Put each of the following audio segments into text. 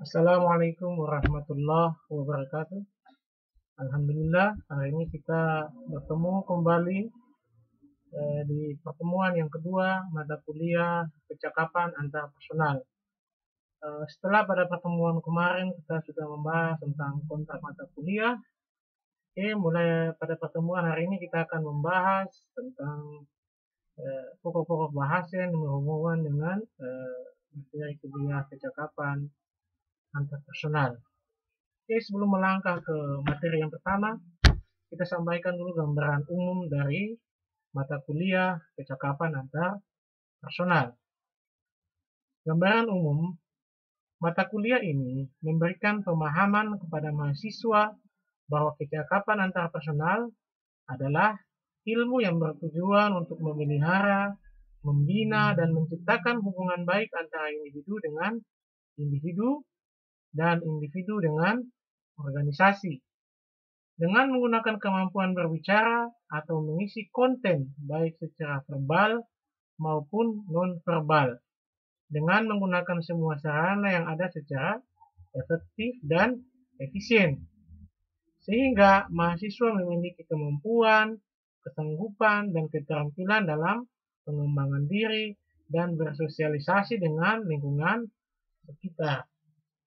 Assalamualaikum warahmatullahi wabarakatuh. Alhamdulillah, hari ini kita bertemu kembali di pertemuan yang kedua mata kuliah percakapan antar personal. Setelah pada pertemuan kemarin kita sudah membahas tentang kontrak mata kuliah, mulai pada pertemuan hari ini kita akan membahas tentang pokok-pokok bahasa yang berhubungan dengan materi kuliah percakapan antar personal. Sebelum melangkah ke materi yang pertama, kita sampaikan dulu gambaran umum dari mata kuliah percakapan antar personal. Gambaran umum, mata kuliah ini memberikan pemahaman kepada mahasiswa bahwa percakapan antar personal adalah ilmu yang bertujuan untuk memelihara, membina, dan menciptakan hubungan baik antara individu dengan individu dan individu dengan organisasi. Dengan menggunakan kemampuan berbicara atau mengisi konten baik secara verbal maupun non-verbal, dengan menggunakan semua sarana yang ada secara efektif dan efisien, sehingga mahasiswa memiliki kemampuan, kesanggupan, dan keterampilan dalam pengembangan diri dan bersosialisasi dengan lingkungan sekitar.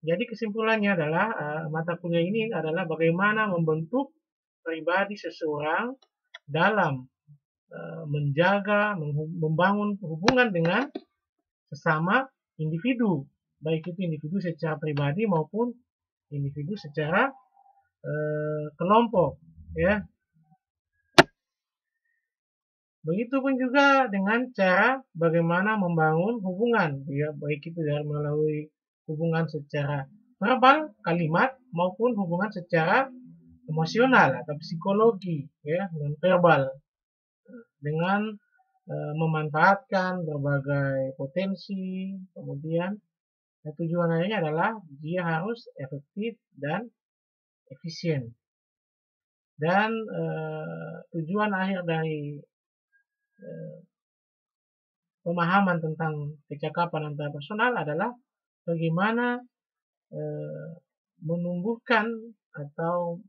Jadi kesimpulannya adalah mata kuliah ini adalah bagaimana membentuk pribadi seseorang dalam menjaga, membangun hubungan dengan sesama individu, baik itu individu secara pribadi maupun individu secara kelompok, ya. Begitupun juga dengan cara bagaimana membangun hubungan, ya, baik itu dari melalui hubungan secara verbal, kalimat, maupun hubungan secara emosional atau psikologi, ya, non verbal, dengan memanfaatkan berbagai potensi. Kemudian tujuan akhirnya adalah dia harus efektif dan efisien. Dan tujuan akhir dari pemahaman tentang percakapan antar personal adalah bagaimana menumbuhkan atau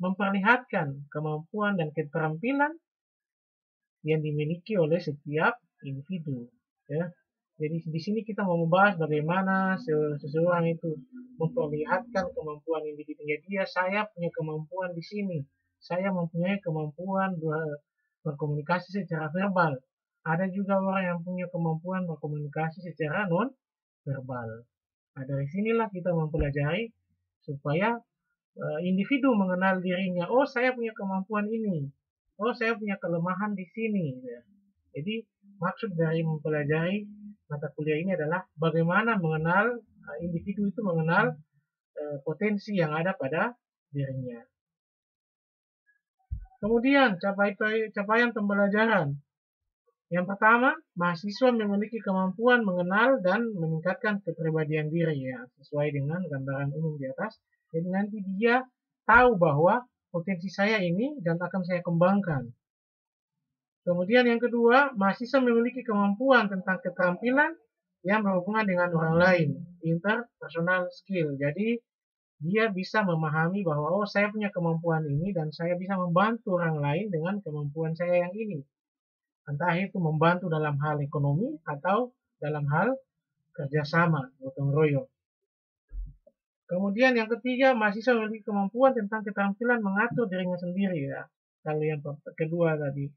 memperlihatkan kemampuan dan keterampilan yang dimiliki oleh setiap individu, ya. Jadi di sini kita mau membahas bagaimana seseorang itu memperlihatkan kemampuan individunya. Dia, saya punya kemampuan di sini, saya mempunyai kemampuan berkomunikasi secara verbal. Ada juga orang yang punya kemampuan berkomunikasi secara non verbal. Nah, dari sinilah kita mempelajari supaya individu mengenal dirinya. Oh, saya punya kemampuan ini. Oh, saya punya kelemahan di sini. Ya. Jadi maksud dari mempelajari mata kuliah ini adalah bagaimana mengenal individu itu mengenal potensi yang ada pada dirinya. Kemudian capaian pembelajaran. Yang pertama, mahasiswa memiliki kemampuan mengenal dan meningkatkan kepribadian diri, ya, sesuai dengan gambaran umum di atas. Jadi nanti dia tahu bahwa potensi saya ini dan akan saya kembangkan. Kemudian yang kedua, mahasiswa memiliki kemampuan tentang keterampilan yang berhubungan dengan orang lain, interpersonal skill. Jadi dia bisa memahami bahwa oh, saya punya kemampuan ini dan saya bisa membantu orang lain dengan kemampuan saya yang ini. Entah itu membantu dalam hal ekonomi atau dalam hal kerjasama, gotong royong. Kemudian yang ketiga, mahasiswa memiliki kemampuan tentang keterampilan mengatur dirinya sendiri, ya. Kalau yang kedua tadi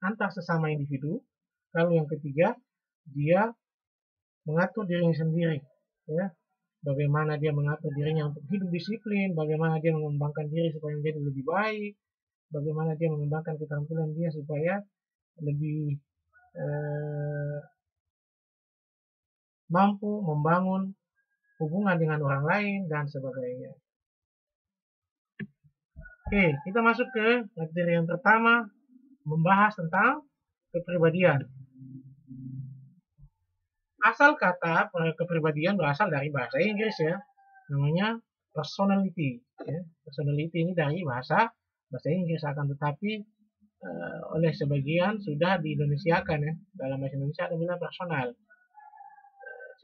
antar sesama individu, kalau yang ketiga dia mengatur dirinya sendiri, ya. Bagaimana dia mengatur dirinya untuk hidup disiplin, bagaimana dia mengembangkan diri supaya menjadi lebih baik, bagaimana dia mengembangkan keterampilan dia supaya lebih mampu membangun hubungan dengan orang lain dan sebagainya. Oke, kita masuk ke materi yang pertama, membahas tentang kepribadian. Asal kata kepribadian berasal dari bahasa Inggris, ya, namanya personality. Ya. Personality ini dari bahasa Inggris, akan tetapi oleh sebagian sudah di-Indonesiakan, ya. Dalam bahasa Indonesia ada bilang personal.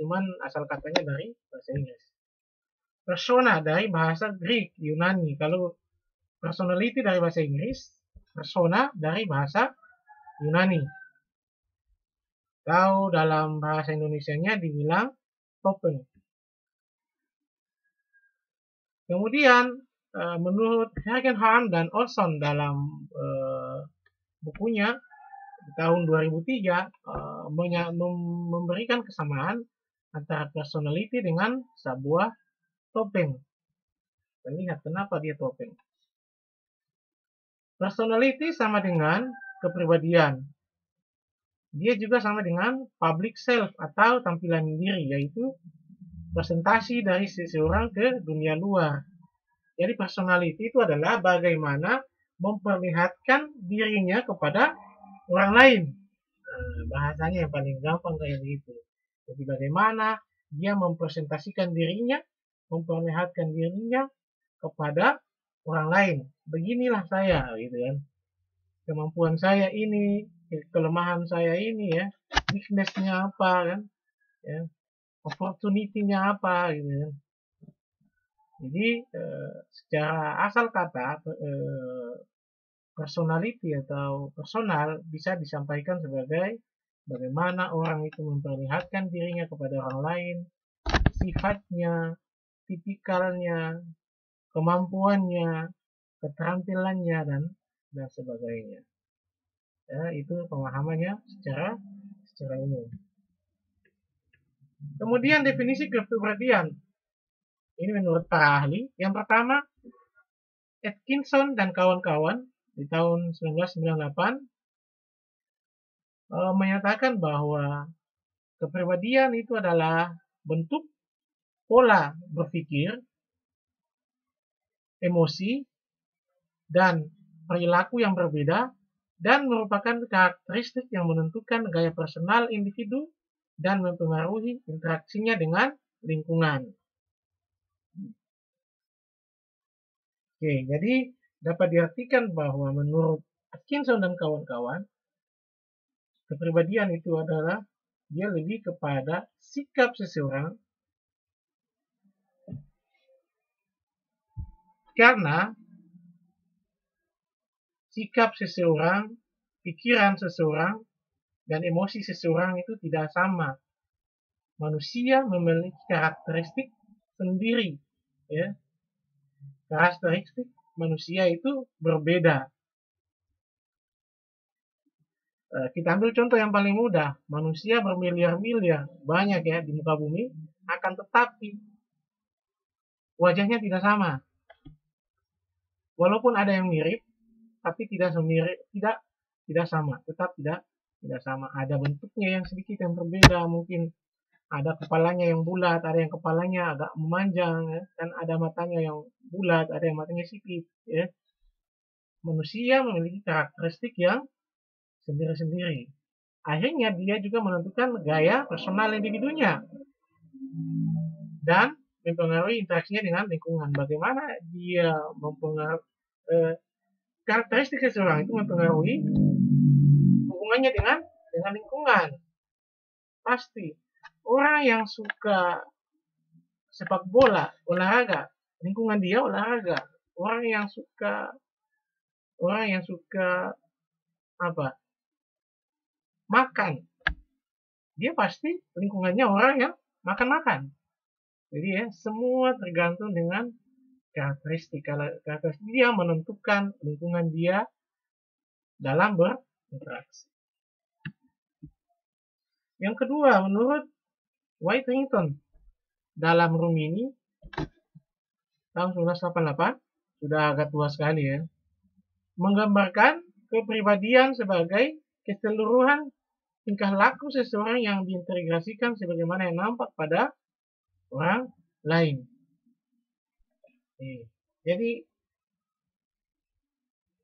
cuman asal katanya dari bahasa Inggris. Persona dari bahasa Greek, Yunani. Kalau personality dari bahasa Inggris, persona dari bahasa Yunani. Atau dalam bahasa Indonesianya dibilang topeng. Kemudian menurut Hagenhardt dan Olson dalam bukunya di tahun 2003 memberikan kesamaan antara personality dengan sebuah topeng. Kita lihat kenapa dia topeng. Personality sama dengan kepribadian. Dia juga sama dengan public self atau tampilan diri, yaitu presentasi dari seseorang ke dunia luar. Jadi personality itu adalah bagaimana memperlihatkan dirinya kepada orang lain. Bahasanya yang paling gampang kayak begitu. Jadi bagaimana dia mempresentasikan dirinya, memperlihatkan dirinya kepada orang lain. Beginilah saya, gitu kan. Kemampuan saya ini, kelemahan saya ini ya, weakness-nya apa kan, ya, opportunity-nya apa gitu kan. Jadi secara asal kata personality atau personal bisa disampaikan sebagai bagaimana orang itu memperlihatkan dirinya kepada orang lain, sifatnya, tipikalnya, kemampuannya, keterampilannya dan sebagainya. Ya, itu pemahamannya secara umum. Kemudian definisi kepribadian. Ini menurut para ahli. Yang pertama, Atkinson dan kawan-kawan di tahun 1998 menyatakan bahwa kepribadian itu adalah bentuk pola berpikir, emosi, dan perilaku yang berbeda dan merupakan karakteristik yang menentukan gaya personal individu dan mempengaruhi interaksinya dengan lingkungan. Oke, jadi dapat diartikan bahwa menurut Atkinson dan kawan-kawan, kepribadian itu adalah dia lebih kepada sikap seseorang karena sikap seseorang, pikiran seseorang, dan emosi seseorang itu tidak sama. Manusia memiliki karakteristik sendiri, ya. Karakteristik manusia itu berbeda. Kita ambil contoh yang paling mudah. Manusia bermiliar-miliar, banyak ya di muka bumi, akan tetapi wajahnya tidak sama. Walaupun ada yang mirip, tapi tidak sama, tetap tidak sama. Ada bentuknya yang sedikit yang berbeda, mungkin ada kepalanya yang bulat, ada yang kepalanya agak memanjang, ya, dan ada matanya yang bulat, ada yang matanya sipit. Ya. Manusia memiliki karakteristik yang sendiri-sendiri. Akhirnya dia juga menentukan gaya personal individunya dan mempengaruhi interaksinya dengan lingkungan. Bagaimana dia mempengaruhi karakteristik seseorang itu mempengaruhi hubungannya dengan lingkungan. Pasti orang yang suka sepak bola, olahraga, lingkungan dia olahraga. Orang yang suka apa? Makan. Dia pasti lingkungannya orang yang makan-makan. Jadi ya, semua tergantung dengan karakteristik. Kalau karakteristik dia menentukan lingkungan dia dalam berinteraksi. Yang kedua, menurut Whiterington dalam Rumini tahun 1988, sudah agak tua sekali ya, menggambarkan kepribadian sebagai keseluruhan tingkah laku seseorang yang diintegrasikan sebagaimana yang nampak pada orang lain. Jadi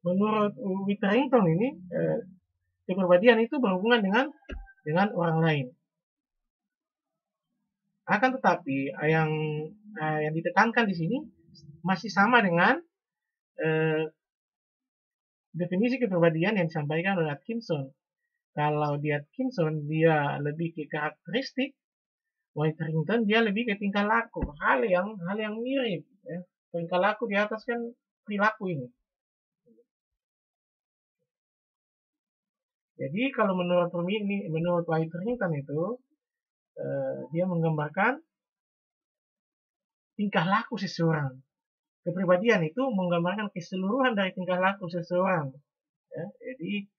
menurut Whiterington ini kepribadian itu berhubungan dengan orang lain. Akan tetapi yang ditekankan di sini masih sama dengan definisi kepribadian yang disampaikan oleh Atkinson. Kalau di Atkinson dia lebih ke karakteristik, Whiterington dia lebih ke tingkah laku, hal yang mirip. Ya. Tingkah laku di atas kan perilaku ini. Jadi kalau menurut Whiterington itu dia menggambarkan tingkah laku seseorang. Kepribadian itu menggambarkan keseluruhan dari tingkah laku seseorang. Ya. Jadi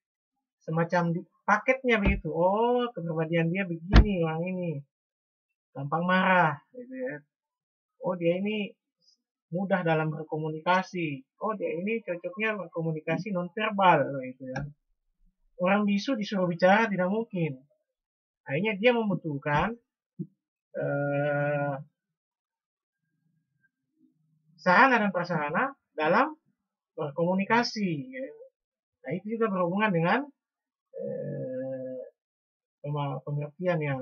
semacam paketnya begitu. Oh, kepribadian dia begini orang ini, gampang marah, gitu ya. Oh, dia ini mudah dalam berkomunikasi. Oh, dia ini cocoknya berkomunikasi nonverbal, gitu ya. Orang bisu disuruh bicara tidak mungkin. Akhirnya dia membutuhkan sarana dan prasarana dalam berkomunikasi. Ya. Nah, itu juga berhubungan dengan pengertian yang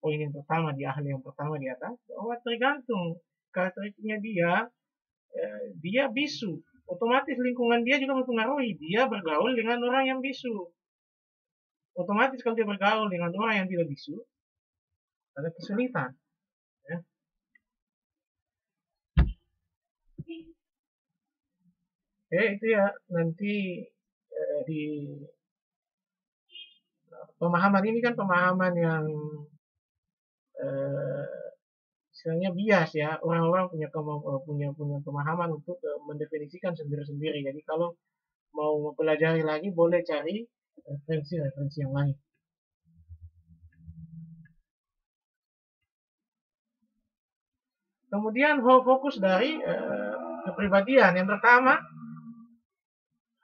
poin yang pertama di ahli yang pertama di atas, bahwa tergantung karakteristiknya dia bisu, otomatis lingkungan dia juga mempengaruhi. Dia bergaul dengan orang yang bisu, otomatis kalau dia bergaul dengan orang yang tidak bisu ada kesulitan. Ya. Itu ya nanti di pemahaman ini kan pemahaman yang istilahnya bias ya, orang-orang punya pemahaman untuk mendefinisikan sendiri-sendiri. Jadi kalau mau mempelajari lagi boleh cari referensi yang lain. Kemudian fokus dari kepribadian yang pertama,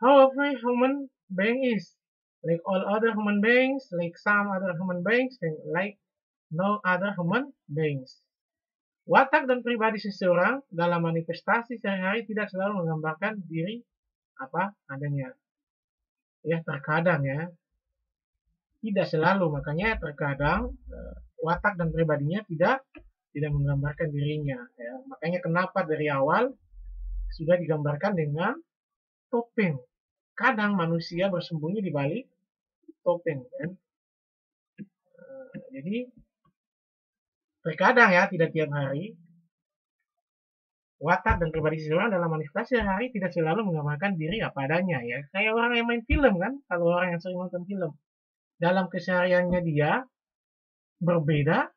how every human being is like all other human beings, like some other human beings, and like no other human beings. Watak dan pribadi seseorang dalam manifestasi sehari-hari tidak selalu menggambarkan diri apa adanya. Ya, terkadang ya. Tidak selalu, makanya terkadang watak dan pribadinya tidak menggambarkan dirinya. Ya. Makanya kenapa dari awal sudah digambarkan dengan topeng. Kadang manusia bersembunyi di balik topeng. Kan? Jadi terkadang ya, tidak tiap hari, watak dan pribadi seseorang dalam manifestasi hari tidak selalu menggambarkan diri apa adanya ya. Kayak orang yang main film kan, kalau orang yang sering nonton film, dalam kesehariannya dia berbeda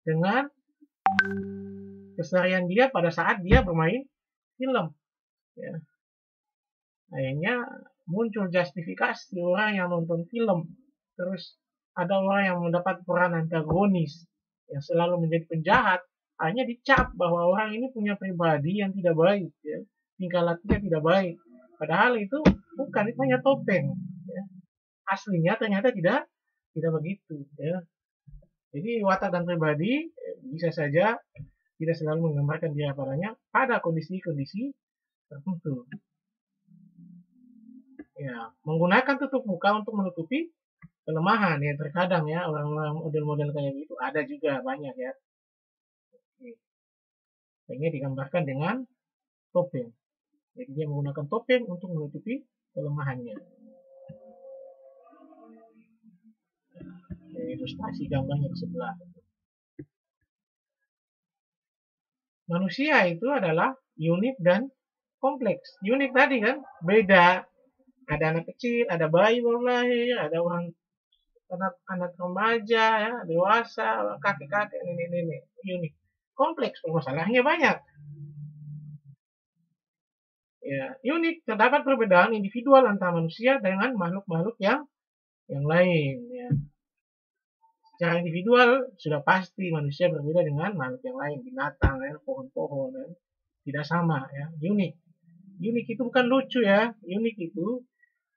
dengan keseharian dia pada saat dia bermain film. Ya. Akhirnya muncul justifikasi orang yang nonton film, terus ada orang yang mendapat peran antagonis yang selalu menjadi penjahat, hanya dicap bahwa orang ini punya pribadi yang tidak baik, ya. Tingkah lakunya tidak baik. Padahal itu bukan, itu hanya topeng. Ya. Aslinya ternyata tidak begitu. Ya. Jadi watak dan pribadi bisa saja tidak selalu menggambarkan dia padanya pada kondisi-kondisi tertentu. Ya, menggunakan tutup muka untuk menutupi kelemahan ya, terkadang ya orang-orang model-model kayak gitu ada juga banyak ya. Ini digambarkan dengan topeng. Jadi dia menggunakan topeng untuk menutupi kelemahannya. Ilustrasi gambarnya di sebelah. Manusia itu adalah unik dan kompleks. Unik tadi kan, beda. Ada anak kecil, ada bayi baru lahir, ada orang anak remaja, ya, dewasa, kakek-kakek, nenek-nenek. Unik. Kompleks, masalahnya banyak. Ya, unik, terdapat perbedaan individual antara manusia dengan makhluk-makhluk yang lain. Ya. Secara individual sudah pasti manusia berbeda dengan makhluk yang lain, binatang, ya, pohon-pohon, ya. Tidak sama, ya, unik. Unik itu bukan lucu ya, unik itu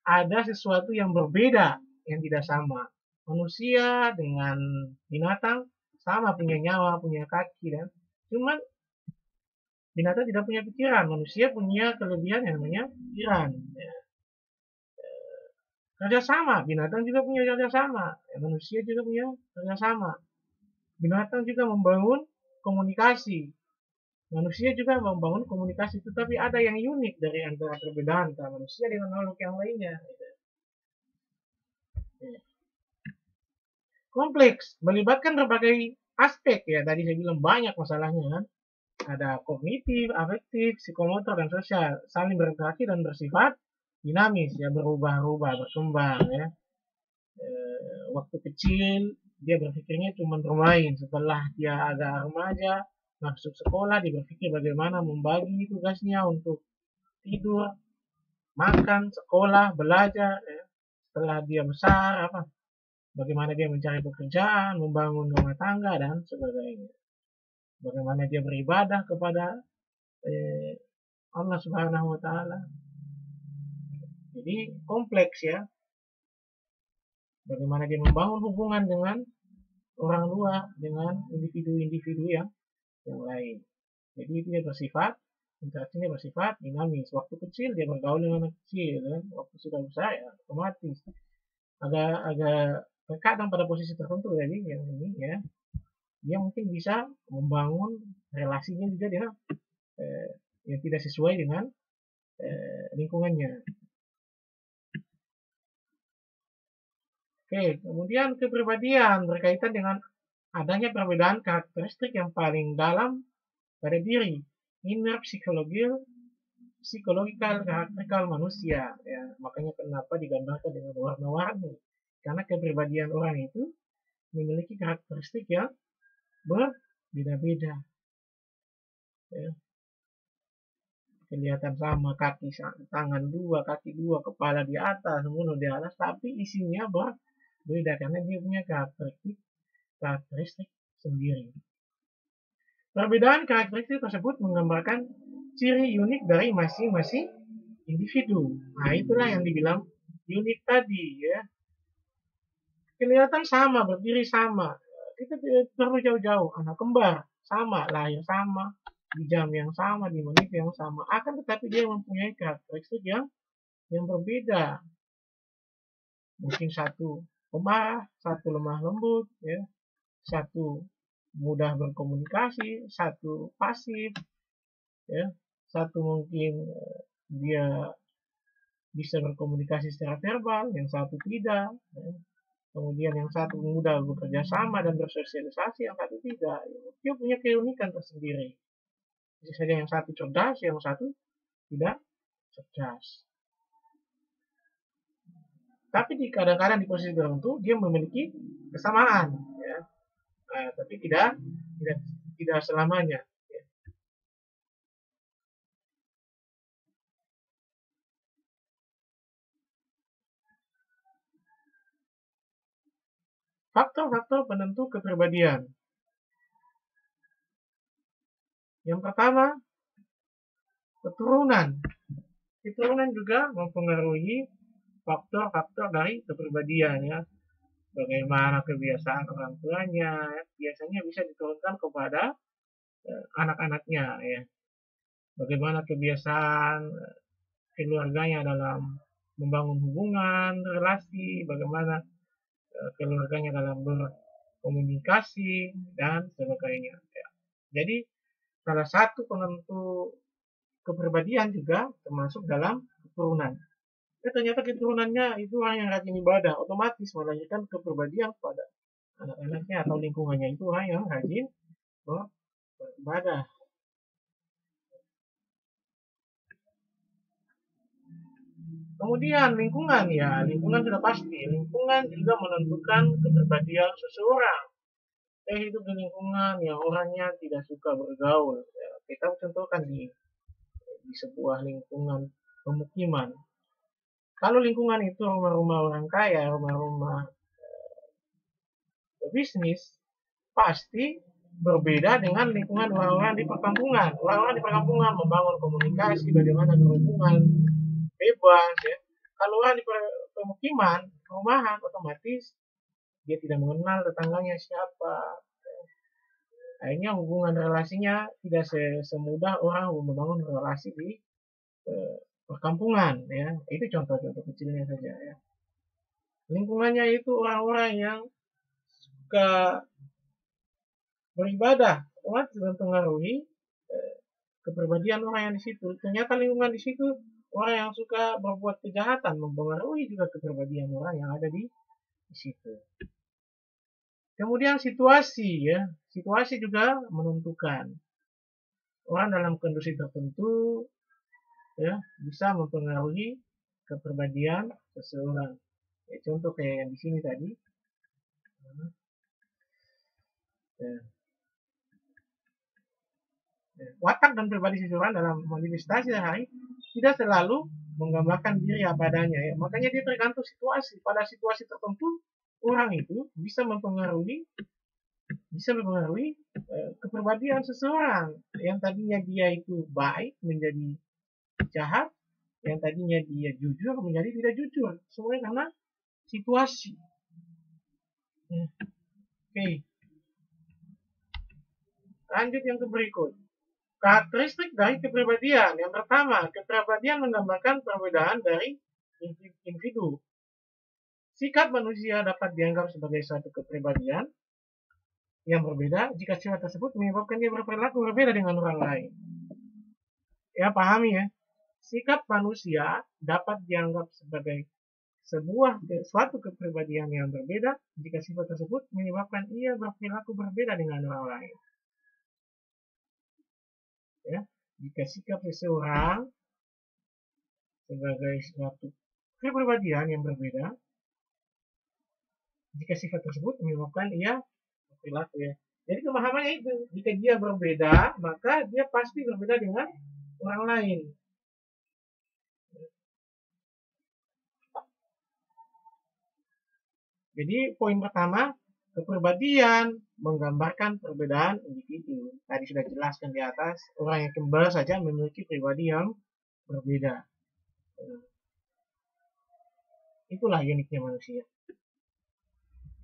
ada sesuatu yang berbeda, yang tidak sama. Manusia dengan binatang sama, punya nyawa, punya kaki, dan cuman binatang tidak punya pikiran, manusia punya kelebihan yang namanya pikiran. Ya. Kerjasama, binatang juga punya kerjasama, ya, manusia juga punya kerjasama. Binatang juga membangun komunikasi, manusia juga membangun komunikasi, tetapi ada yang unik dari antara perbedaan antara manusia dengan makhluk yang lainnya. Kompleks, melibatkan berbagai aspek ya. Tadi saya bilang banyak masalahnya kan. Ada kognitif, afektif, psikomotor, dan sosial. Saling berinteraksi dan bersifat dinamis ya, berubah-ubah, berkembang ya. Waktu kecil dia berpikirnya cuma bermain. Setelah dia agak remaja, masuk sekolah, dia berpikir bagaimana membagi tugasnya untuk tidur, makan, sekolah, belajar. Ya. Setelah dia besar, bagaimana dia mencari pekerjaan, membangun rumah tangga, dan sebagainya. Bagaimana dia beribadah kepada Allah Subhanahu wa Ta'ala. Jadi kompleks ya. Bagaimana dia membangun hubungan dengan orang luar, dengan individu-individu yang lain. Jadi dia bersifat, interaksinya bersifat dinamis. Waktu kecil dia bergaul dengan anak kecil, kan? Waktu sudah besar ya otomatis agak terkadang pada posisi tertentu. Jadi yang ini ya, dia mungkin bisa membangun relasinya juga dengan yang tidak sesuai dengan lingkungannya. Oke, kemudian kepribadian berkaitan dengan adanya perbedaan karakteristik yang paling dalam pada diri, inner psychological karakter manusia. Ya, makanya kenapa digambarkan dengan warna-warni, karena kepribadian orang itu memiliki karakteristik yang berbeda-beda. Ya. Kelihatan sama, kaki, tangan dua, kaki dua, kepala di atas, mulut di atas, tapi isinya berbeda karena dia punya karakteristik sendiri. Perbedaan karakteristik tersebut menggambarkan ciri unik dari masing-masing individu. Nah, itulah yang dibilang unik tadi ya. Kelihatan sama, berdiri sama. Kita tidak perlu jauh-jauh, anak kembar sama, lahir sama, di jam yang sama, di menit yang sama. Akan tetapi dia mempunyai karakteristik yang berbeda. Mungkin satu pemarah, satu lemah lembut, ya, satu mudah berkomunikasi, satu pasif, ya, satu mungkin dia bisa berkomunikasi secara verbal, yang satu tidak. Ya. Kemudian yang satu mudah bekerja sama dan bersosialisasi, yang satu tidak. Dia punya keunikan tersendiri. Bisa saja yang satu cerdas, yang satu tidak cerdas. Tapi kadang-kadang di posisi tertentu dia memiliki kesamaan, ya. Nah, tapi tidak selamanya. Ya. Faktor-faktor penentu kepribadian. Yang pertama, keturunan. Keturunan juga mempengaruhi faktor-faktor dari kepribadian ya. Bagaimana kebiasaan orang tuanya, biasanya bisa diturunkan kepada anak-anaknya ya. Bagaimana kebiasaan keluarganya dalam membangun hubungan, relasi, bagaimana keluarganya dalam berkomunikasi dan sebagainya. Ya. Jadi salah satu penentu kepribadian juga termasuk dalam keturunan. Ya, ternyata keturunannya itu orang yang rajin ibadah, otomatis melahirkan kepribadian pada anak-anaknya atau lingkungannya itu orang yang rajin beribadah. Kemudian lingkungan ya, lingkungan sudah pasti. Lingkungan juga menentukan kepribadian seseorang. Saya hidup di lingkungan yang orangnya tidak suka bergaul. Ya, kita contohkan di sebuah lingkungan pemukiman. Kalau lingkungan itu rumah-rumah orang kaya, rumah-rumah bisnis, pasti berbeda dengan lingkungan orang-orang di perkampungan. Orang-orang di perkampungan membangun komunikasi, bagaimana berhubungan bebas ya. Kalau orang di pemukiman, perumahan, otomatis dia tidak mengenal tetangganya siapa. Akhirnya hubungan relasinya tidak semudah orang membangun relasi di perkampungan ya. Itu contoh-contoh kecilnya saja ya. Lingkungannya itu orang-orang yang suka beribadah, otomatis mempengaruhi kepribadian orang yang di situ. Ternyata lingkungan di situ orang yang suka berbuat kejahatan mempengaruhi juga kepribadian orang yang ada di situ. Kemudian situasi ya, situasi juga menentukan. Orang dalam kondisi tertentu ya bisa mempengaruhi kepribadian seseorang. Ya, contoh kayak yang di sini tadi. Ya. Watak dan pribadi seseorang dalam manifestasi sehari tidak selalu menggambarkan diri apa adanya ya. Makanya dia tergantung situasi. Pada situasi tertentu orang itu bisa mempengaruhi kepribadian seseorang. Yang tadinya dia itu baik menjadi jahat, yang tadinya dia jujur menjadi tidak jujur. Semuanya karena situasi. Oke. Lanjut yang ke berikut. Karakteristik dari kepribadian. Yang pertama, kepribadian menggambarkan perbedaan dari individu. Sikap manusia dapat dianggap sebagai suatu kepribadian yang berbeda jika sifat tersebut menyebabkan dia berperilaku berbeda dengan orang lain. Ya, pahami ya. Sikap manusia dapat dianggap sebagai suatu kepribadian yang berbeda jika sifat tersebut menyebabkan ia berperilaku berbeda dengan orang lain. Ya, jika sikap seseorang sebagai suatu kepribadian yang berbeda, jika sifat tersebut menyebabkan ia berperilaku ya. Jadi pemahamannya itu, jika dia berbeda, maka dia pasti berbeda dengan orang lain. Jadi poin pertama, kepribadian menggambarkan perbedaan individu. Tadi sudah jelaskan di atas, orang yang kembar saja memiliki pribadi yang berbeda. Itulah uniknya manusia.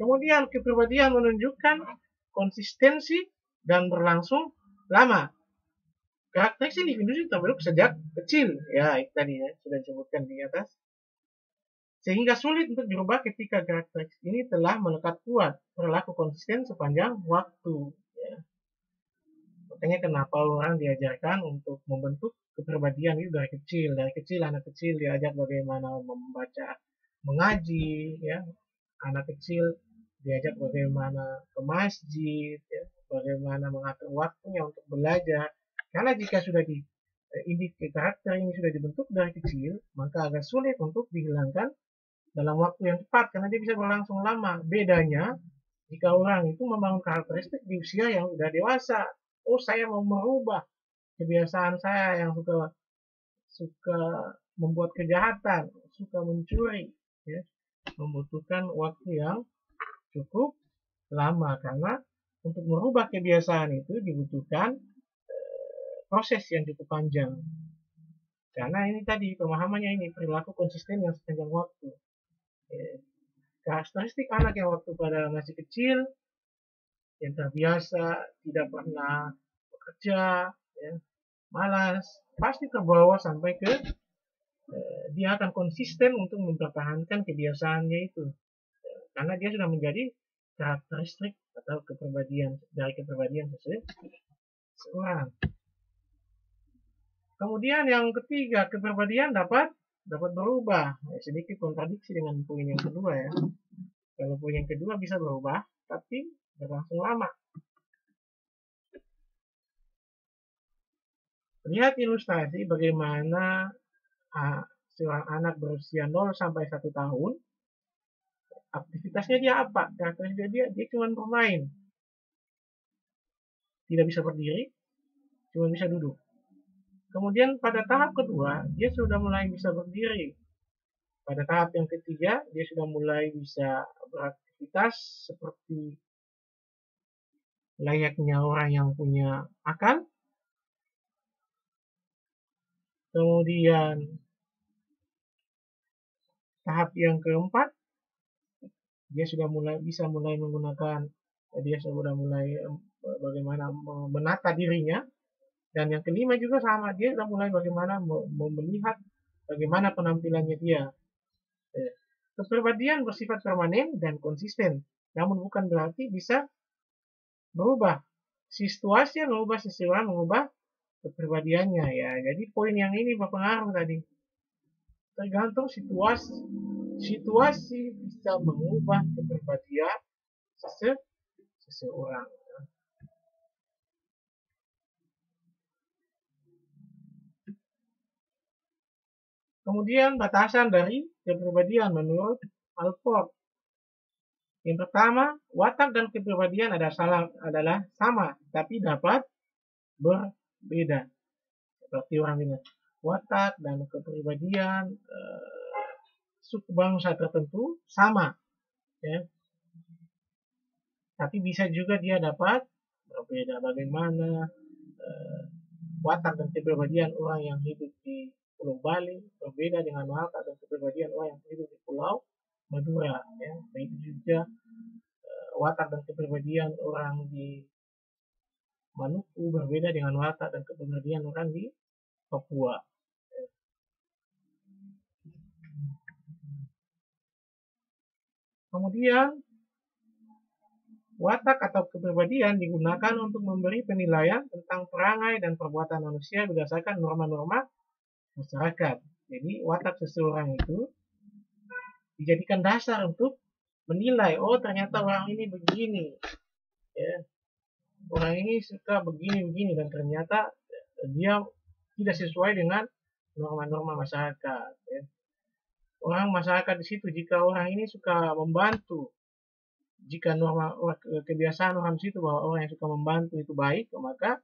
Kemudian kepribadian menunjukkan konsistensi dan berlangsung lama. Karakteristik individu terbentuk sejak kecil, ya itu tadi ya, sudah disebutkan di atas. Sehingga sulit untuk dirubah ketika karakteristik ini telah melekat kuat, berlaku konsisten sepanjang waktu. Ya. Makanya kenapa orang diajarkan untuk membentuk kepribadian itu dari kecil. Dari kecil, anak kecil diajar bagaimana membaca, mengaji, ya. Anak kecil diajak bagaimana ke masjid, ya. Bagaimana mengatur waktunya untuk belajar. Karena jika sudah karakter ini sudah dibentuk dari kecil, maka agak sulit untuk dihilangkan dalam waktu yang cepat karena dia bisa berlangsung lama. Bedanya jika orang itu membangun karakteristik di usia yang sudah dewasa. Oh, saya mau merubah kebiasaan saya yang suka membuat kejahatan, suka mencuri, ya, membutuhkan waktu yang cukup lama karena untuk merubah kebiasaan itu dibutuhkan proses yang cukup panjang. Karena ini tadi pemahamannya ini perilaku konsisten yang sepanjang waktu. Karakteristik anak yang waktu pada masih kecil yang terbiasa tidak pernah bekerja, ya, malas, pasti terbawa sampai ke dia akan konsisten untuk mempertahankan kebiasaannya itu karena dia sudah menjadi karakteristik atau kepribadian seseorang. Kemudian yang ketiga, kepribadian dapat berubah. Sedikit kontradiksi dengan poin yang kedua ya. Kalau poin yang kedua bisa berubah, tapi berlangsung lama. Lihat ilustrasi bagaimana seorang anak berusia 0 sampai 1 tahun, aktivitasnya dia apa? Karakteristik dia cuma bermain. Tidak bisa berdiri, cuma bisa duduk. Kemudian pada tahap kedua, dia sudah mulai bisa berdiri. Pada tahap yang ketiga, dia sudah mulai bisa beraktivitas seperti layaknya orang yang punya akal. Kemudian tahap yang keempat, dia sudah bisa mulai menggunakan, dia sudah mulai bagaimana menata dirinya. Dan yang kelima juga sama, dia sudah mulai bagaimana melihat bagaimana penampilannya dia. Kepribadian bersifat permanen dan konsisten, namun bukan berarti bisa berubah. Situasi yang mengubah seseorang mengubah kepribadiannya ya. Jadi poin yang ini berpengaruh tadi. Tergantung situasi bisa mengubah kepribadian seseorang. seseorang. Kemudian batasan dari kepribadian menurut Alford. Yang pertama, watak dan kepribadian adalah sama, tapi dapat berbeda. Seperti orang bilang, watak dan kepribadian suku bangsa tertentu sama, ya. Tapi bisa juga dia dapat berbeda. Bagaimana watak dan kepribadian orang yang hidup di Pulau Bali berbeda dengan watak dan kepribadian orang yang hidup di Pulau Madura, ya. Begitu juga watak dan kepribadian orang di Maluku berbeda dengan watak dan kepribadian orang di Papua. Kemudian watak atau kepribadian digunakan untuk memberi penilaian tentang perangai dan perbuatan manusia berdasarkan norma-norma masyarakat. Jadi watak seseorang itu dijadikan dasar untuk menilai, oh ternyata orang ini begini, ya. Orang ini suka begini-begini dan ternyata dia tidak sesuai dengan norma-norma masyarakat, ya. Orang masyarakat di situ, jika orang ini suka membantu, jika norma kebiasaan orang di situ bahwa orang yang suka membantu itu baik, maka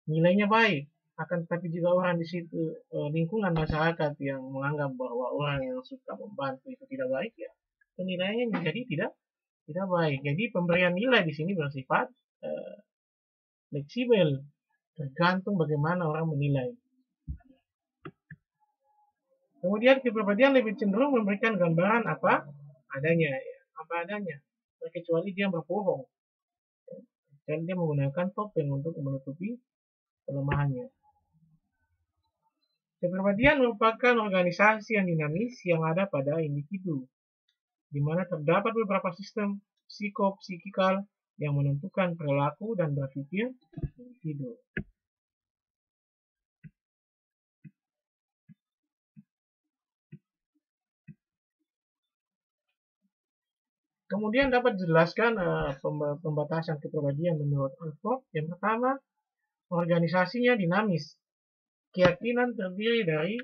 nilainya baik. Akan tetapi jika orang di situ lingkungan masyarakat yang menganggap bahwa orang yang suka membantu itu tidak baik, ya penilaiannya menjadi tidak baik. Jadi pemberian nilai di sini bersifat fleksibel, tergantung bagaimana orang menilai. Kemudian kepribadian lebih cenderung memberikan gambaran apa adanya, ya. Apa adanya, kecuali dia berbohong, dan dia menggunakan topeng untuk menutupi kelemahannya. Kepribadian merupakan organisasi yang dinamis yang ada pada individu, di mana terdapat beberapa sistem psikikal yang menentukan perilaku dan berpikir individu. Kemudian dapat dijelaskan pembatasan kepribadian menurut Alford. Yang pertama, organisasinya dinamis. Keyakinan terdiri dari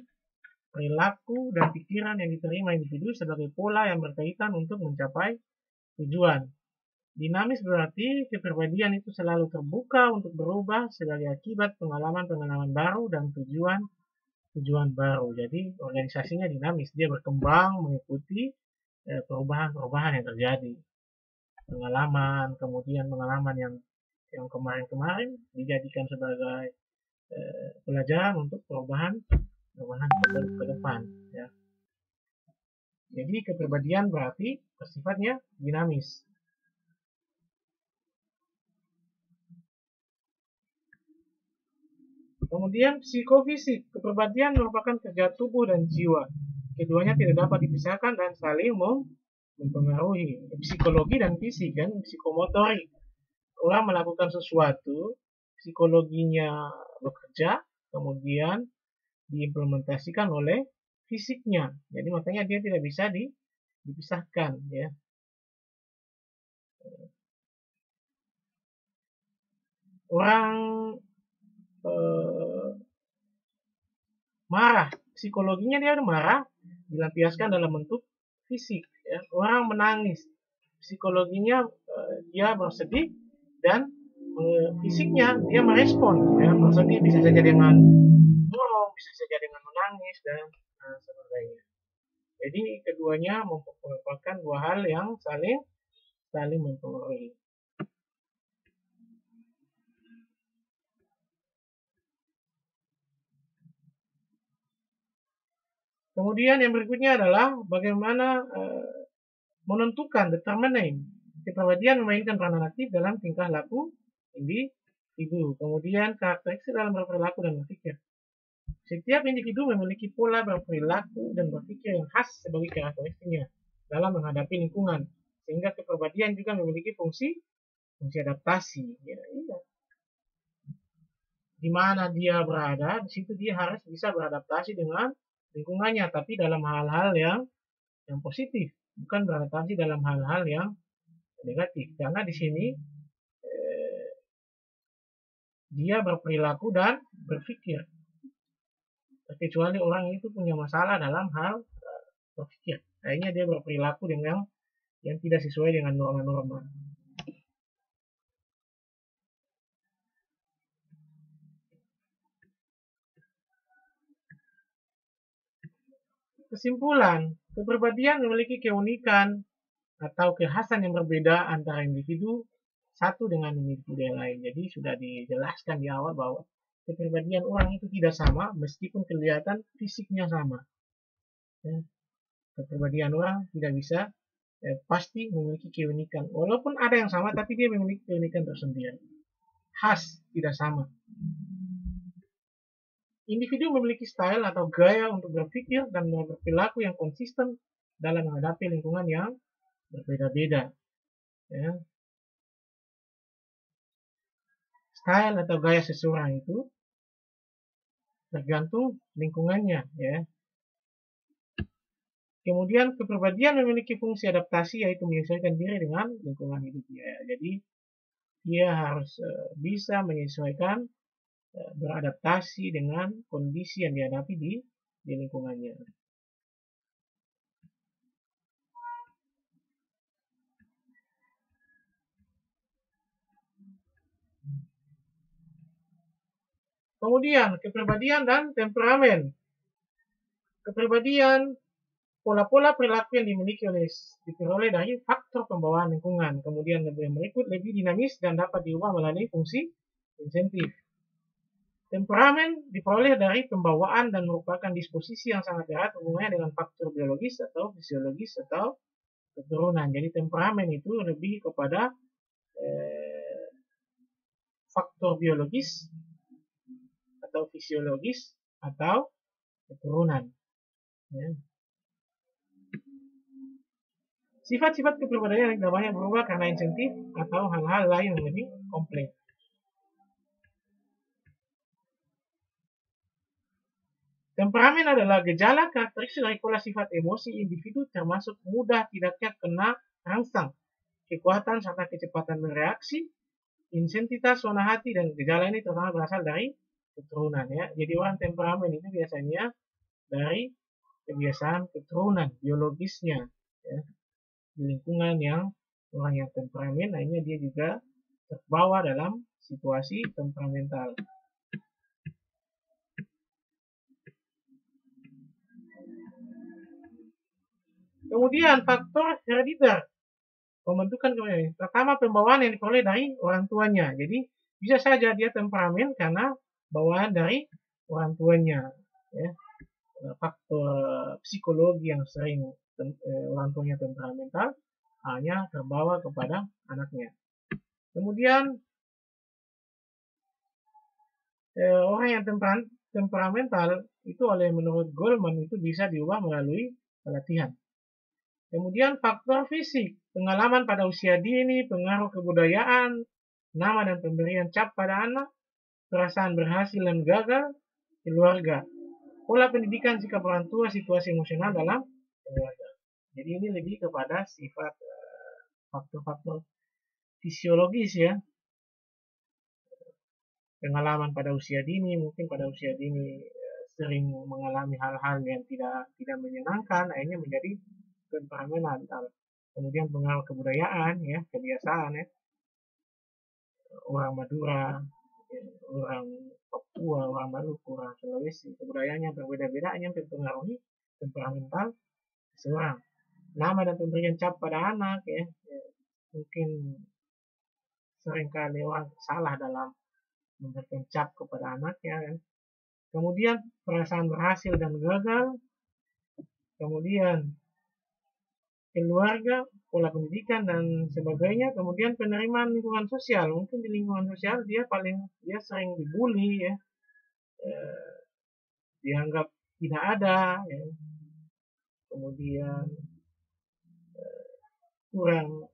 perilaku dan pikiran yang diterima individu sebagai pola yang berkaitan untuk mencapai tujuan. Dinamis berarti kepribadian itu selalu terbuka untuk berubah sebagai akibat pengalaman-pengalaman baru dan tujuan baru. Jadi organisasinya dinamis, dia berkembang mengikuti perubahan-perubahan yang terjadi. Pengalaman, kemudian pengalaman yang kemarin-kemarin dijadikan sebagai pelajaran untuk perubahan ke depan, ya. Jadi kepribadian berarti bersifatnya dinamis. Kemudian psikofisik, kepribadian merupakan kerja tubuh dan jiwa. Keduanya tidak dapat dipisahkan dan saling mempengaruhi. Psikologi dan fisik, kan, psikomotorik. Orang melakukan sesuatu, psikologinya bekerja, kemudian diimplementasikan oleh fisiknya. Jadi makanya dia tidak bisa dipisahkan, ya. Orang marah, psikologinya dia marah, dilampiaskan dalam bentuk fisik, ya. Orang menangis, psikologinya dia bersedih dan fisiknya dia merespon, ya. Bersedih bisa saja dengan dorong, bisa saja dengan menangis dan sebagainya. Jadi keduanya merupakan dua hal yang saling mempengaruhi. Kemudian yang berikutnya adalah bagaimana menentukan, determining. Kepribadian memainkan peranan aktif dalam tingkah laku individu. Kemudian karakteristik dalam berperilaku dan berpikir. Setiap individu memiliki pola berperilaku dan berpikir yang khas sebagai karakteristiknya dalam menghadapi lingkungan. Sehingga kepribadian juga memiliki fungsi adaptasi. Ya, iya. Di mana dia berada, di situ dia harus bisa beradaptasi dengan lingkungannya, tapi dalam hal-hal yang positif, bukan beradaptasi dalam hal-hal yang negatif karena di sini dia berperilaku dan berpikir. Kecuali orang itu punya masalah dalam hal berpikir, kayaknya dia berperilaku dengan yang tidak sesuai dengan norma-norma. Kesimpulan, kepribadian memiliki keunikan atau kekhasan yang berbeda antara individu satu dengan individu yang lain. Jadi sudah dijelaskan di awal bahwa kepribadian orang itu tidak sama meskipun kelihatan fisiknya sama. Ya, kepribadian orang tidak bisa pasti memiliki keunikan. Walaupun ada yang sama tapi dia memiliki keunikan tersendiri. Khas, tidak sama. Individu memiliki style atau gaya untuk berpikir dan berperilaku yang konsisten dalam menghadapi lingkungan yang berbeda-beda. Ya. Style atau gaya seseorang itu tergantung lingkungannya. Ya. Kemudian kepribadian memiliki fungsi adaptasi yaitu menyesuaikan diri dengan lingkungan hidupnya. Jadi dia harus bisa menyesuaikan, beradaptasi dengan kondisi yang dihadapi di lingkungannya. Kemudian kepribadian dan temperamen. Kepribadian, pola-pola perilaku yang diperoleh dari faktor pembawaan lingkungan. Kemudian yang berikut lebih dinamis dan dapat diubah melalui fungsi insentif. Temperamen diperoleh dari pembawaan dan merupakan disposisi yang sangat erat hubungannya dengan faktor biologis atau fisiologis atau keturunan. Jadi temperamen itu lebih kepada faktor biologis atau fisiologis atau keturunan. Ya. Sifat-sifat kepribadian yang banyak berubah karena insentif atau hal-hal lain yang lebih kompleks. Temperamen adalah gejala karakteristik dari pola sifat emosi individu termasuk mudah tidaknya kena rangsang, kekuatan serta kecepatan bereaksi, insentitas, zona hati, dan gejala ini terutama berasal dari keturunan. Ya. Jadi orang temperamen itu biasanya dari kebiasaan keturunan biologisnya. Ya. Di lingkungan yang orang yang temperamen, akhirnya dia juga terbawa dalam situasi temperamental. Kemudian faktor herediter pembentukan kepribadian. Pertama, pembawaan yang diperoleh dari orang tuanya. Jadi bisa saja dia temperamen karena bawaan dari orang tuanya. Ya. Faktor psikologi yang sering orang tuanya temperamental hanya terbawa kepada anaknya. Kemudian orang yang temperamental itu menurut Goleman itu bisa diubah melalui pelatihan. Kemudian faktor fisik, pengalaman pada usia dini, pengaruh kebudayaan, nama dan pemberian cap pada anak, perasaan berhasil dan gagal, keluarga, pola pendidikan, sikap orang tua, situasi emosional dalam keluarga. Jadi ini lebih kepada sifat faktor-faktor fisiologis ya. Pengalaman pada usia dini, mungkin pada usia dini sering mengalami hal-hal yang tidak menyenangkan, akhirnya menjadi temperamental. Kemudian pengaruh kebudayaan ya, kebiasaan ya, orang Madura, orang Papua, orang Maluku, orang Sulawesi, kebudayaannya berbeda-beda yang mempengaruhi temperamental seseorang. Nama dan pemberian cap pada anak ya, mungkin seringkali orang salah dalam memberikan cap kepada anaknya kan. Kemudian perasaan berhasil dan gagal, kemudian keluarga, pola pendidikan dan sebagainya, kemudian penerimaan lingkungan sosial. Mungkin di lingkungan sosial dia sering dibully ya, dianggap tidak ada ya. Kemudian kurang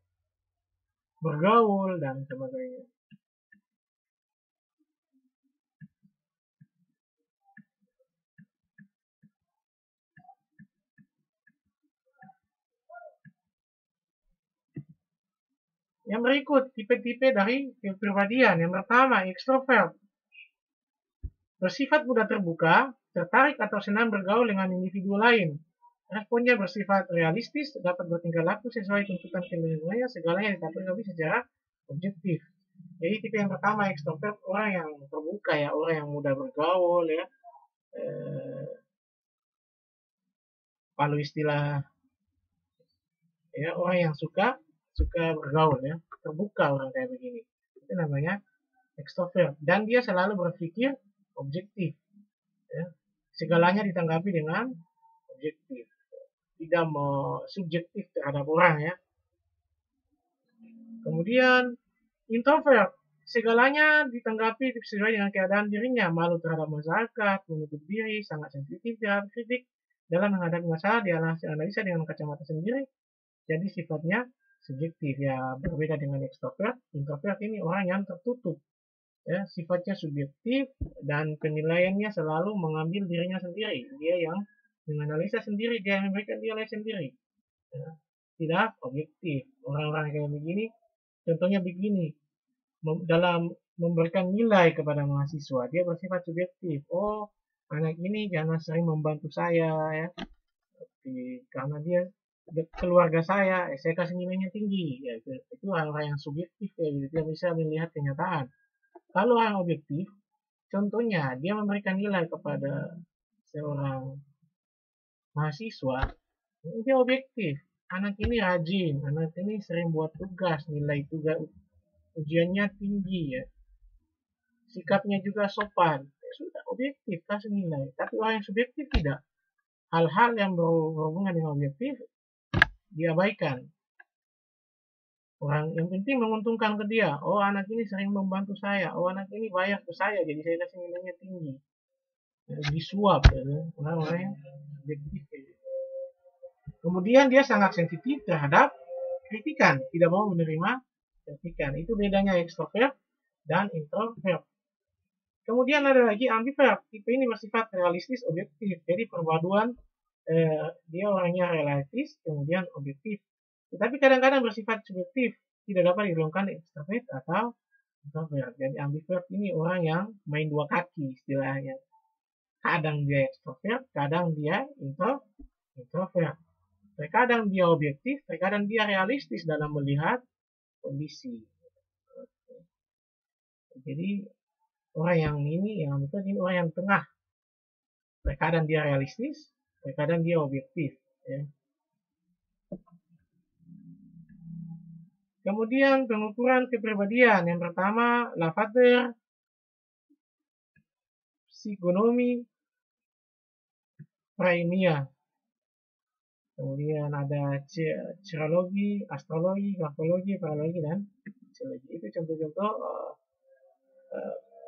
bergaul dan sebagainya. Yang berikut tipe-tipe dari kepribadian. Yang pertama, ekstrovert. Bersifat mudah terbuka, tertarik atau senang bergaul dengan individu lain. Responnya bersifat realistis, dapat bertingkah laku sesuai tuntutan lingkungannya, segalanya ditanggapi secara objektif. Jadi tipe yang pertama ekstrovert, orang yang terbuka ya, orang yang mudah bergaul ya. Kalau istilah ya, orang yang suka bergaul ya, terbuka orang kayak begini. Itu namanya ekstrovert, dan dia selalu berpikir objektif ya. Segalanya ditanggapi dengan objektif, tidak mau subjektif terhadap orang ya. Kemudian introvert, segalanya ditanggapi sesuai dengan keadaan dirinya, malu terhadap masyarakat, menutup diri, sangat sensitif terhadap kritik, dalam menghadapi masalah dia analisa dengan kacamata sendiri, jadi sifatnya subjektif ya, berbeda dengan ekstrovert. Introvert ini orang yang tertutup ya, sifatnya subjektif dan penilaiannya selalu mengambil dirinya sendiri, dia yang menganalisa sendiri, dia yang memberikan nilai sendiri ya, tidak objektif. Orang-orang kayak begini contohnya begini, dalam memberikan nilai kepada mahasiswa dia bersifat subjektif. Oh, anak ini jangan sering membantu saya ya, karena dia keluarga saya kasih nilainya tinggi ya, itu hal-hal yang subjektif ya, gitu. Dia bisa melihat kenyataan. Kalau yang objektif, contohnya dia memberikan nilai kepada seorang mahasiswa, dia objektif. Anak ini rajin, anak ini sering buat tugas, nilai tugas ujiannya tinggi ya, sikapnya juga sopan. Ya, sudah objektif kasih nilai. Tapi orang yang subjektif tidak. Hal-hal yang berhubungan dengan objektif diabaikan. Orang yang penting menguntungkan ke dia. Oh, anak ini sering membantu saya. Oh, anak ini bayar ke saya, jadi saya kasih nilainya tinggi. Disuap ya, orang-orang yang subjektif. Kemudian dia sangat sensitif terhadap kritikan, tidak mau menerima kritikan. Itu bedanya ekstrovert dan introvert. Kemudian ada lagi ambivert. Tipe ini bersifat realistis objektif. Jadi perpaduan dia orangnya realistis kemudian objektif. Tetapi kadang-kadang bersifat subjektif, tidak dapat digolongkan ekstrovert atau introvert. Jadi ambivert ini orang yang main dua kaki istilahnya. Kadang dia ekstrovert, kadang dia introvert. Terkadang dia objektif, terkadang dia realistis dalam melihat kondisi. Jadi orang yang ini, yang ambivert ini orang yang tengah. Terkadang dia realistis, terkadang dia objektif. Ya. Kemudian pengukuran kepribadian. Yang pertama, Lavater, psikonomi, praimia. Kemudian ada cirologi, astrologi, grafologi, paralogi, dan psikologi. Itu contoh-contoh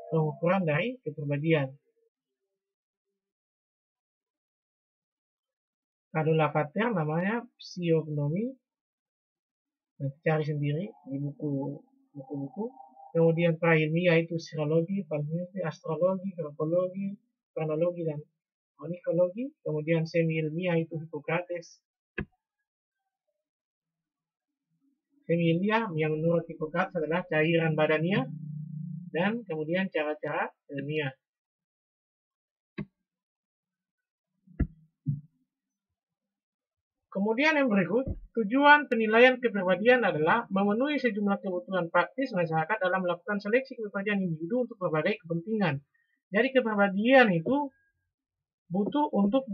pengukuran dari kepribadian. Kalau Lavater namanya psikognomi, nanti cari sendiri di buku-buku. Kemudian prailmiah itu sirologi, palmistry, astrologi, grafologi, kronologi, dan onikologi. Kemudian semi ilmiah itu Hippocrates. Semi ilmiah yang menurut Hippocrates adalah cairan badannya dan kemudian cara-cara ilmiah. Kemudian yang berikut, tujuan penilaian kepribadian adalah memenuhi sejumlah kebutuhan praktis masyarakat dalam melakukan seleksi kepribadian individu untuk berbagai kepentingan. Jadi kepribadian itu butuh untuk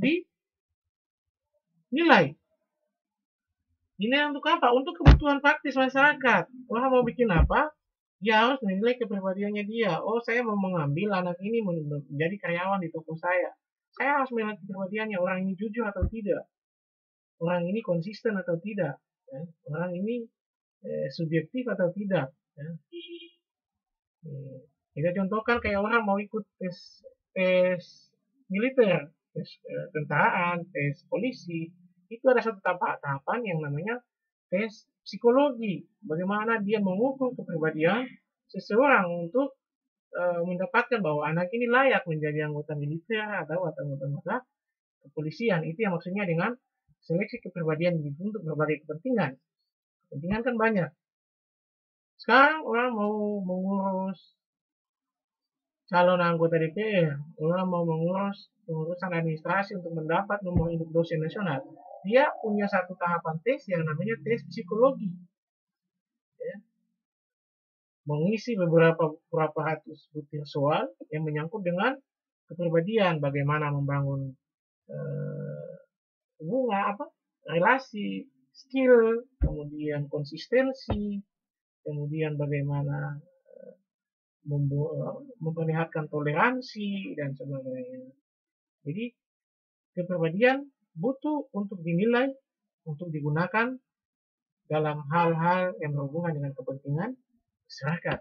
dinilai. Nilai untuk apa? Untuk kebutuhan praktis masyarakat. Orang mau bikin apa? Dia harus menilai kepribadiannya dia. Oh, saya mau mengambil anak ini menjadi karyawan di toko saya. Saya harus menilai kepribadiannya. Orang ini jujur atau tidak? Orang ini konsisten atau tidak? Ya. Orang ini subjektif atau tidak? Ya. Kita contohkan kayak orang mau ikut tes militer, tes tentaraan, tes polisi. Itu ada satu tahapan yang namanya tes psikologi. Bagaimana dia mengukur kepribadian seseorang untuk mendapatkan bahwa anak ini layak menjadi anggota militer atau anggota kepolisian. Itu yang maksudnya dengan seleksi kepribadian untuk berbagai kepentingan. Kepentingan kan banyak. Sekarang orang mau mengurus calon anggota DPR, orang mau mengurus pengurusan administrasi untuk mendapat nomor induk dosen nasional. Dia punya satu tahapan tes yang namanya tes psikologi. Ya. Mengisi beberapa ratus butir soal yang menyangkut dengan kepribadian, bagaimana membangun hubungan, relasi, skill, kemudian konsistensi, kemudian bagaimana memperlihatkan toleransi dan sebagainya. Jadi kepribadian butuh untuk dinilai, untuk digunakan dalam hal-hal yang berhubungan dengan kepentingan masyarakat.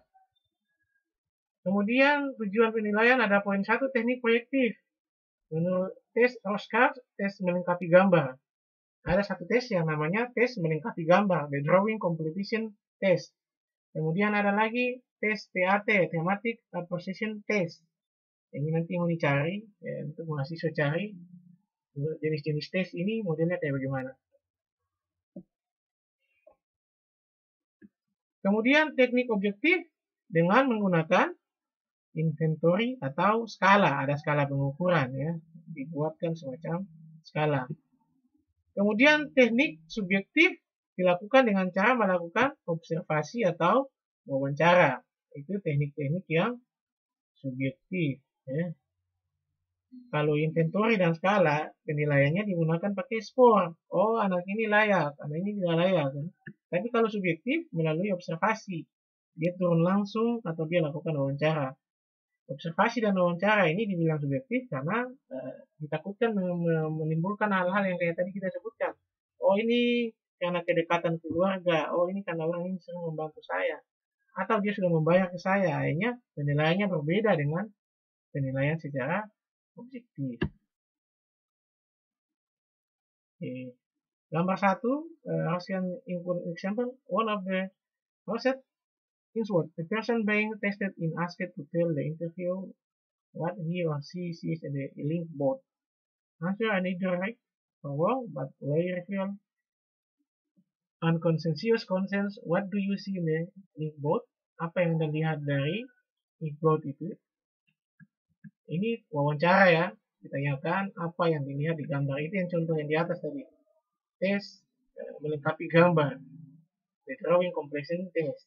Kemudian tujuan penilaian ada poin 1, teknik proyektif. Menurut tes Rorschach, tes melengkapi gambar. Ada satu tes yang namanya tes melengkapi gambar, the drawing completion test. Kemudian ada lagi tes TAT, thematic appreciation test. Ini nanti mau dicari, ya, untuk mahasiswa cari jenis-jenis tes ini modelnya kayak bagaimana. Kemudian teknik objektif dengan menggunakan inventory atau skala. Ada skala pengukuran, ya, dibuatkan semacam skala. Kemudian teknik subjektif dilakukan dengan cara melakukan observasi atau wawancara. Itu teknik-teknik yang subjektif. Ya. Kalau inventory dan skala, penilaiannya digunakan pakai skor. Oh, anak ini layak, anak ini tidak layak. Kan? Tapi kalau subjektif, melalui observasi. Dia turun langsung atau dia lakukan wawancara. Observasi dan wawancara ini dibilang subjektif karena ditakutkan menimbulkan hal-hal yang kayak tadi kita sebutkan. Oh, ini karena kedekatan keluarga. Oh, ini karena orang ini sering membantu saya. Atau dia sudah membayar ke saya. Akhirnya penilaiannya berbeda dengan penilaian secara objektif. Okay. Gambar 1, Russian example, one of the Russian is what the person being tested in asked to tell the interview what he or she sees in the link board. Answer are neither right or wrong, but very reveal unconsensus consent. What do you see in the link board? Apa yang Anda lihat dari link board itu? Ini wawancara, ya. Ditanyakan apa yang dilihat di gambar itu, yang contoh yang di atas tadi. Tes melengkapi gambar. The drawing comprehension test.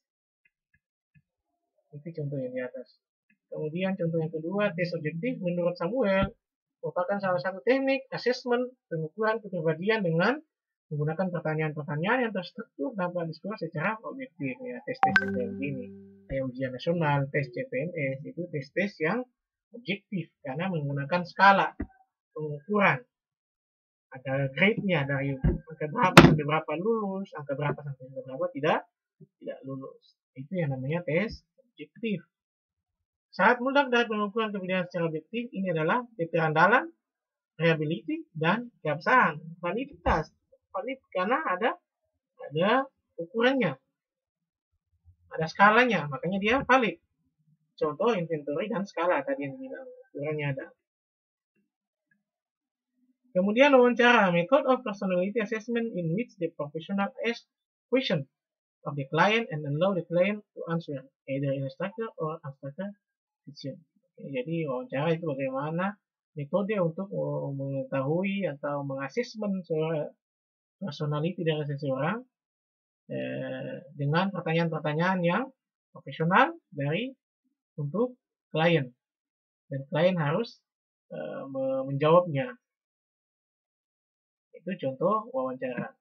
Itu contoh yang di atas. Kemudian contoh yang kedua, tes objektif menurut Samuel merupakan salah satu teknik asesmen pengukuran kepribadian dengan menggunakan pertanyaan-pertanyaan yang terstruktur dapat diskurs secara objektif. Ya, tes-tes seperti ini, kayak ujian nasional, tes CPNS, itu tes-tes yang objektif karena menggunakan skala pengukuran. Ada grade-nya dari angka berapa sampai berapa lulus, angka berapa sampai angka berapa tidak lulus. Itu yang namanya tes objektif. Syarat mutlak dari pengukuran kepribadian secara objektif ini adalah keterandalan, reliability, dan keabsahan. Validitas, valid karena ada ukurannya, ada skalanya, makanya dia valid. Contoh inventory dan skala tadi yang bilang ukurannya ada. Kemudian wawancara, method of personality assessment in which the professional asks question of the client and allow the client to answer either in a structure or unstructured question. Jadi wawancara itu bagaimana metode untuk mengetahui atau mengasesmen personality dari seseorang dengan pertanyaan-pertanyaan yang profesional untuk klien, dan klien harus menjawabnya. Itu contoh wawancara.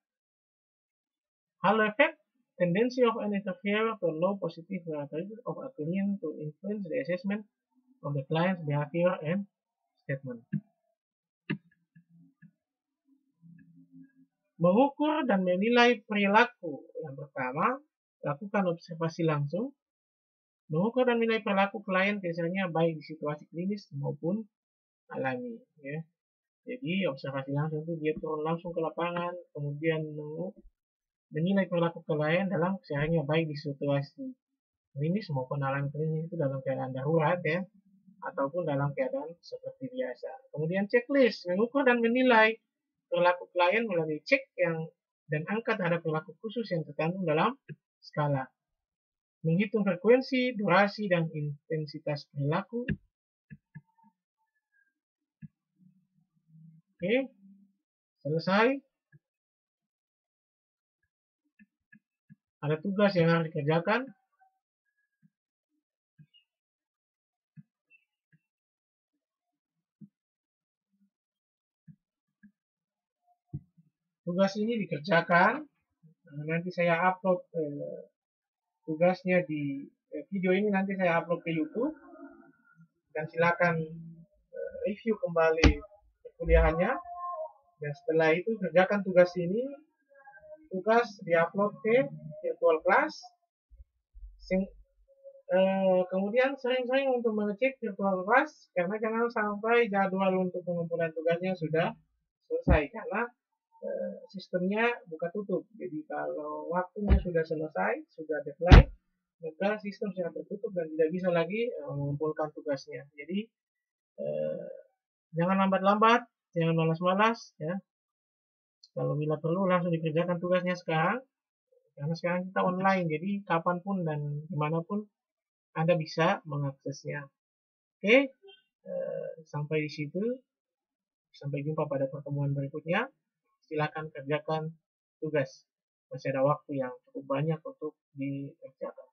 Halo effect, tendency of an interviewer to allow positive characteristics of opinion to influence the assessment of the client's behavior and statement. Mengukur dan menilai perilaku. Yang pertama, lakukan observasi langsung. Mengukur dan menilai perilaku klien biasanya baik di situasi klinis maupun alami. Ya. Jadi observasi langsung itu dia turun langsung ke lapangan, kemudian menilai perilaku klien dalam kesehariannya baik di situasi klinis maupun alami. Klinis itu dalam keadaan darurat, ya, ataupun dalam keadaan seperti biasa. Kemudian checklist, mengukur dan menilai perilaku klien melalui cek dan angka terhadap perilaku khusus yang terkandung dalam skala. menghitung frekuensi, durasi, dan intensitas perilaku. Oke, selesai. Ada tugas yang harus dikerjakan. Tugas ini dikerjakan. Nanti saya upload tugasnya di video ini, nanti saya upload ke YouTube. Dan silakan review kembali perkuliahannya. Dan setelah itu kerjakan tugas ini. Tugas diupload ke virtual class. Kemudian sering-sering untuk mengecek virtual class, karena jangan sampai jadwal untuk pengumpulan tugasnya sudah selesai, karena sistemnya buka tutup. Jadi kalau waktunya sudah selesai, sudah deadline, maka sistem sudah tertutup dan tidak bisa lagi mengumpulkan tugasnya. Jadi jangan lambat-lambat, jangan malas-malas, ya. Kalau bila perlu langsung dikerjakan tugasnya sekarang, karena sekarang kita online, jadi kapanpun dan dimanapun Anda bisa mengaksesnya. Oke, sampai di situ. Sampai jumpa pada pertemuan berikutnya. Silakan kerjakan tugas. Masih ada waktu yang cukup banyak untuk dikerjakan.